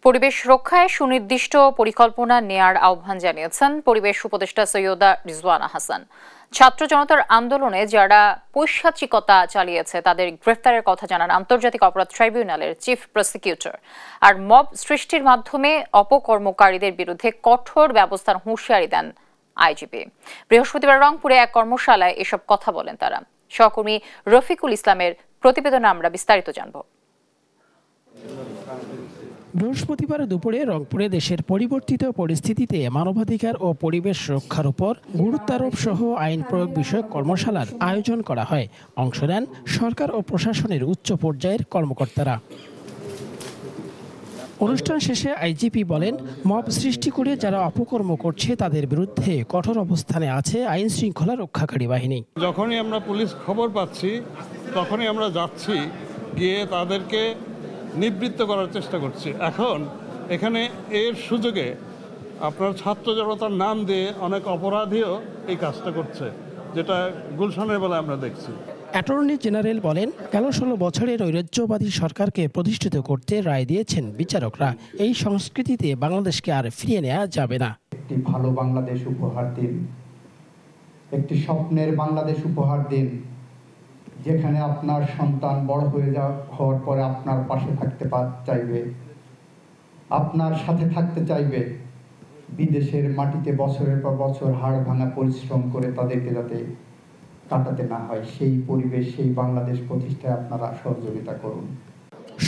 পরিবেশ রক্ষায় সুনির্দিষ্ট পরিকল্পনা নেয়ার আহ্বান জানিয়েছেন পরিবেশ উপদেষ্টা সৈয়দা রিজওয়ানা হাসান। ছাত্র জনতার আন্দোলনে যারা পৈশাচিকতা চালিয়েছে তাদের গ্রেফতারের কথা জানান আন্তর্জাতিক অপরাধ ট্রাইব্যুনালের চিফ প্রসিকিউটর। আর মব সৃষ্টির মাধ্যমে অপকর্মকারীদের বিরুদ্ধে কঠোর ব্যবস্থার হুঁশিয়ারি দেন আইজিপি। বৃহস্পতিবার রংপুরে এক কর্মশালায় এসব কথা বলেন তারা। সহকর্মী রফিকুল ইসলামের প্রতিবেদনে আমরা বিস্তারিত জানব। বৃহস্পতিবার দুপুরে রংপুরে দেশের পরিবর্তিত পরিস্থিতিতে মানবাধিকার ও পরিবেশ রক্ষার উপর গুরুত্বারোপ সহ আইন প্রয়োগ বিষয়ক কর্মশালার আয়োজন করা হয়। অংশ নেন সরকার ও প্রশাসনের উচ্চ পর্যায়ের কর্মকর্তারা। অনুষ্ঠান শেষে আইজিপি বলেন, মব সৃষ্টি করে যারা অপকর্ম করছে তাদের বিরুদ্ধে কঠোর অবস্থানে আছে আইন শৃঙ্খলা রক্ষাকারী বাহিনী। যখনই আমরা পুলিশ খবর পাচ্ছি তখনই আমরা যাচ্ছি, গিয়ে তাদেরকে নিবৃত্ত করার চেষ্টা করছি। এখন এখানে এর সুযোগে আপনার ছাত্র জনতার নাম দিয়ে অনেক অপরাধীও এই কাজটা করছে, যেটা গুলশানের বেলায় আমরা দেখছি। অ্যাটর্নি জেনারেল বলেন, গেল 16 বছরের ঐতিহ্যবাদী সরকারকে প্রতিষ্ঠিত করতে রায় দিয়েছেন বিচারকরা। এই সংস্কৃতিতে বাংলাদেশকে আর ফিরিয়ে নেওয়া যাবে না। একটি ভালো বাংলাদেশ উপহার দিন, একটি স্বপ্নের বাংলাদেশ উপহার দিন, যেখানে আপনার সন্তান বড় হওয়ার পরে আপনার পাশে থাকতে চাইবে, আপনার সাথে থাকতে চাইবে। বিদেশের মাটিতে বছরের পর বছর হাড় ভাঙা পরিশ্রম করে তাদেরকে যাতে কাটাতে না হয়, সেই পরিবেশ, সেই বাংলাদেশ প্রতিষ্ঠায় আপনারা সহযোগিতা করুন।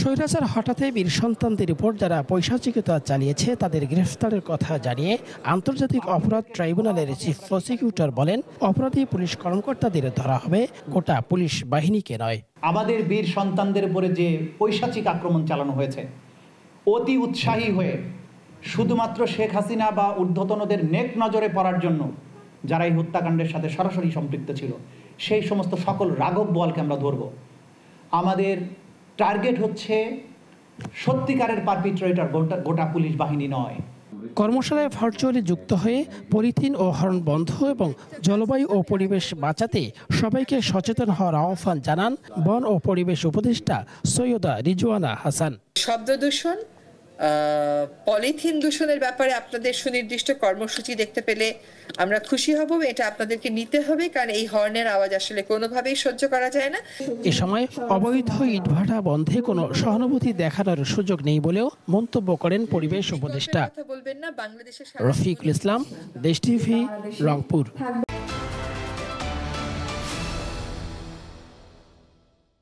স্বৈরাচার হঠাতে বীর সন্তানদের উপর যারা পৈশাচিকতা চালিয়েছে তাদের গ্রেফতারের কথা জানিয়ে আন্তর্জাতিক অপরাধ ট্রাইব্যুনালের চিফ প্রসিকিউটর বলেন, অপরাধী পুলিশ কর্মকর্তাদের ধরা হবে, গোটা পুলিশ বাহিনীকে নয়। আমাদের বীর সন্তানদের উপরে যে পৈশাচিক আক্রমণ চালানো হয়েছে, অতি উৎসাহী হয়ে শুধুমাত্র শেখ হাসিনা বা ঊর্ধ্বতনদের নেক নজরে পড়ার জন্য যারা এই হত্যাকাণ্ডের সাথে সরাসরি সম্পৃক্ত ছিল, সেই সমস্ত সকল রাঘব বোয়ালকে আমরা ধরব। আমাদের টার্গেট হচ্ছে সত্যিকারের পারপিট্রেটর গোটা পুলিশ বাহিনী নয়। কর্মশালায় ভার্চুয়ালি যুক্ত হয়ে পলিথিন ও হর্ন বন্ধ এবং জলবায়ু ও পরিবেশ বাঁচাতে সবাইকে সচেতন হওয়ার আহ্বান জানান বন ও পরিবেশ উপদেষ্টা সৈয়দা রিজওয়ানা হাসান। শব্দ দূষণ, পলিথিন দূষণের ব্যাপারে আপনাদের সুনির্দিষ্ট কর্মসূচি দেখতে পেলে আমরা খুশি হব। এটা আপনাদেরকে নিতে হবে, কারণ এই হর্নের আওয়াজ আসলে কোনোভাবেই সহ্য করা যায় না। এ সময় অবৈধ ইটভাটা বন্ধে কোনো সহানুভূতি দেখানোর সুযোগ নেই বলেও মন্তব্য করেন পরিবেশ উপদেষ্টা। বলবেন না বাংলাদেশের। রফিকুল ইসলাম, দেশ টিভি, রংপুর।